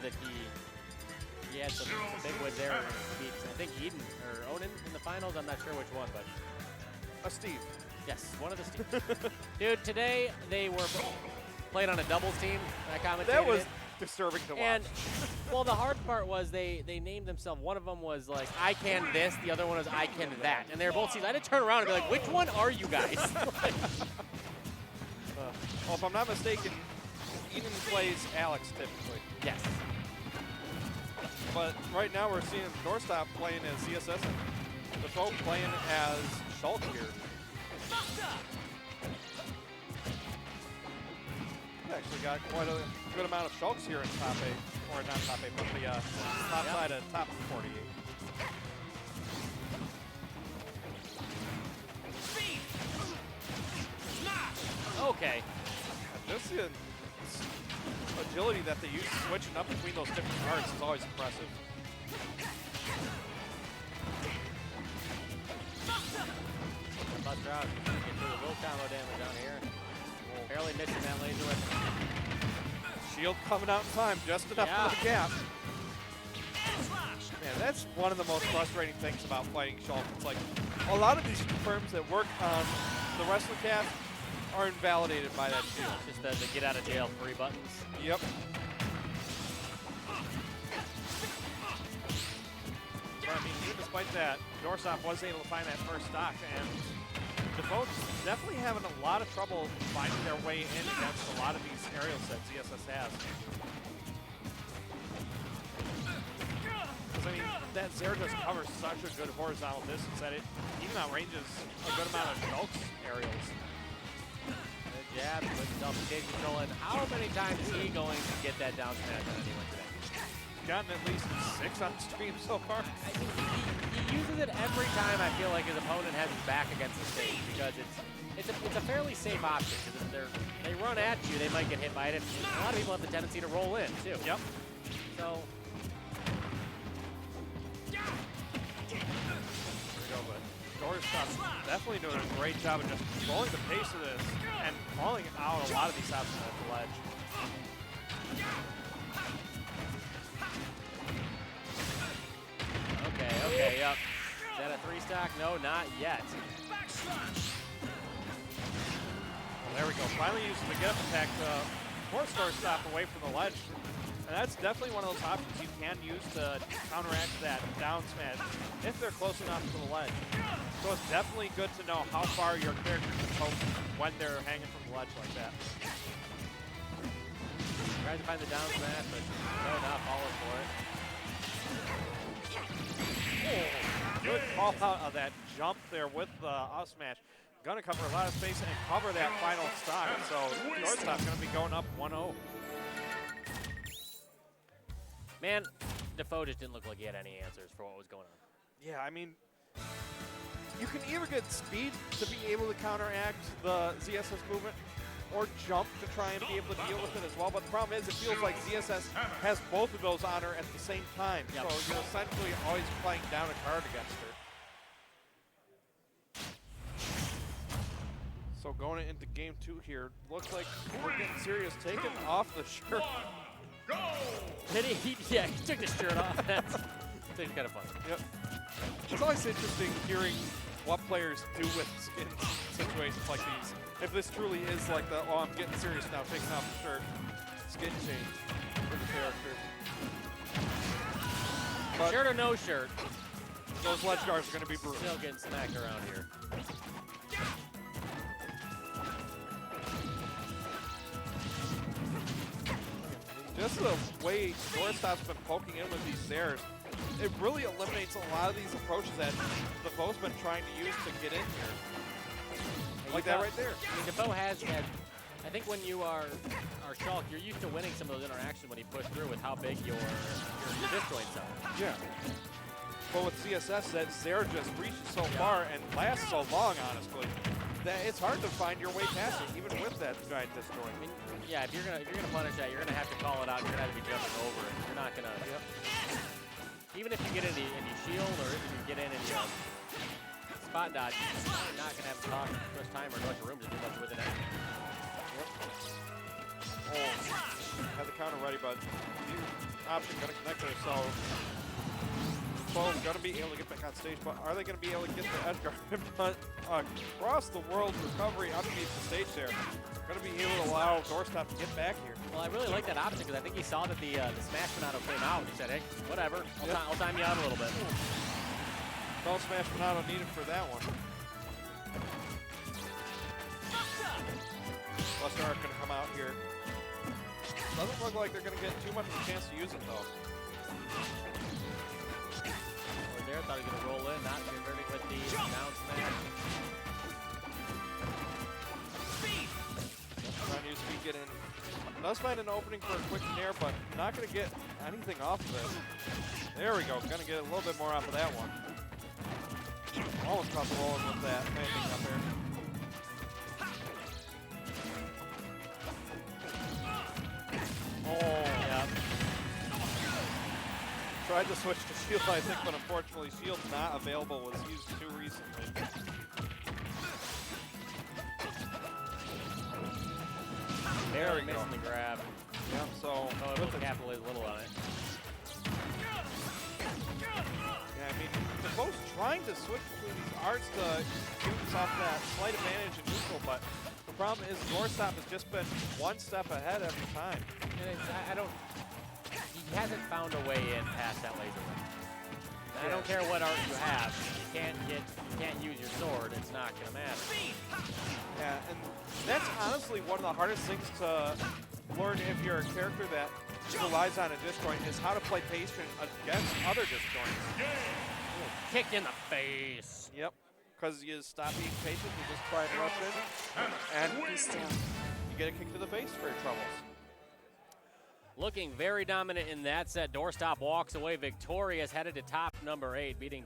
that he had some big wins there. He beat, I think, Eden or Onan in the finals. I'm not sure which one, but Steve. yes, one of the Steves. Dude, today they were playing on a doubles team. I commentated That was it. disturbing to watch. And, well, the hard part was they named themselves. One of them was like, I can this. The other one was, I can that. And they were both teams. I had to turn around and be like, which one are you guys? Well, if I'm not mistaken, Eden plays Alex typically. Yes. But right now we're seeing Doorstop playing as CSS and Dufaux playing as Shulk here. We actually got quite a good amount of Shulks here in top 8, or not top 8, but the top side of top 48. Okay. And this agility that they use switching up between those different cards is always impressive. Buster out. Get through a little combo damage down here. Barely missing that laser weapon. Shield coming out in time, just enough for the gap. Man, that's one of the most frustrating things about playing Shulk. It's like a lot of these firms that work on the wrestler cap are invalidated by that shield. Just the get out of jail free buttons. Yep. But I mean, even despite that, Doorstop was able to find that first stock, and Dufaux definitely having a lot of trouble finding their way in against a lot of these aerial sets ZSS has. Because I mean, that Zero just covers such a good horizontal distance that it even outranges a good amount of Shulk's aerials. Good jab, good double kick control, and how many times is he going to get that down smash on anyone today? Gotten at least 6 on stream so far. I think he uses it every time I feel like his opponent has his back against the stage, because it's a fairly safe option. Because if they run at you, they might get hit by it. And a lot of people have the tendency to roll in too. Yep. So. There we go, but Doorstop's definitely doing a great job of just controlling the pace of this and calling out a lot of these options at the ledge. Okay, yep. Is that a 3-stock? No, not yet. Well, there we go. Finally using the get-up attack to force Doorstop away from the ledge. And that's definitely one of those options you can use to counteract that down smash if they're close enough to the ledge. So it's definitely good to know how far your character can poke when they're hanging from the ledge like that. Tries to find the down smash, but no, not falling for it. Good call out of that jump there with the up smash. Gonna cover a lot of space and cover that final stock. So Doorstop's gonna be going up 1-0. Man, Dufaux just didn't look like he had any answers for what was going on. Yeah, I mean, you can either get speed to be able to counteract the ZSS movement, or jump to try and be able to deal with it as well. But the problem is, it feels like ZSS has both of those on her at the same time. Yep. So you're essentially always playing down a card against her. So going into game 2 here, looks like we're getting serious. Taken off the shirt. Did he? Yeah, he took his shirt off. That's kind of funny. Yep. It's always interesting hearing what players do with skin situations like these. If this truly is like the, oh, I'm getting serious now, taking off the shirt, skin change for the character. But shirt or no shirt, those ledge guards are going to be brutal. Still getting smacked around here. Just the way Doorstop's been poking in with these Zairs, it really eliminates a lot of these approaches that Dufaux's been trying to use to get in here. Like that right there. I mean, Dufaux has had, I think when you are Shulk, you're used to winning some of those interactions when you push through with how big your disjoints are. Yeah. But with CSS, that Zair just reaches so far and lasts so long, honestly, that it's hard to find your way past it, even with that giant disjoint. I mean, yeah, if you're gonna punish that, you're gonna have to call it out. You're gonna have to be jumping over it. You're not gonna. Yep. Even if you get into shield or if you get in and you spot dodge, you're not gonna have to talk much time or much room to do much with it. Yep. Oh, had the counter ready, but option going to connect there, so Dufault's going to be able to get back on stage, but are they going to be able to get the edge guard? But across the world recovery underneath the stage there, going to be able to allow Doorstop to get back here. Well, I really like that option because I think he saw that the Smash Finado came out and he said, hey, whatever, I'll time you out a little bit. No Smash Finado needed for that one. Buster Arc going to come out here. Doesn't look like they're going to get too much of a chance to use it, though. Over there, thought he was going to roll in, not converting with the down smash. Trying to use speed, get in. Does find an opening for a quick nair, but not going to get anything off of it. There we go. Going to get a little bit more off of that one. Almost caught the rolling with that landing up there. Oh, yeah. Tried to switch to shield, I think, but unfortunately shield's not available, was used too recently. There we go. Missing the grab. Yep, so Oh, it will capitalize a little on it. Yeah, I mean, Dufaux trying to switch between these arts to use off that slight advantage in neutral, but the problem is Doorstop has just been one step ahead every time. And I don't. He hasn't found a way in past that laser ring. And I don't care what art you have. You can't use your sword. It's not gonna matter. Yeah, and that's honestly one of the hardest things to learn if you're a character that relies on a disjoint is how to play patient against other disjoints. Kick in the face. Yep, because you stop being patient, you just try and rush in, and you get a kick to the face for your troubles. Looking very dominant in that set. Doorstop walks away victorious, headed to top number 8, beating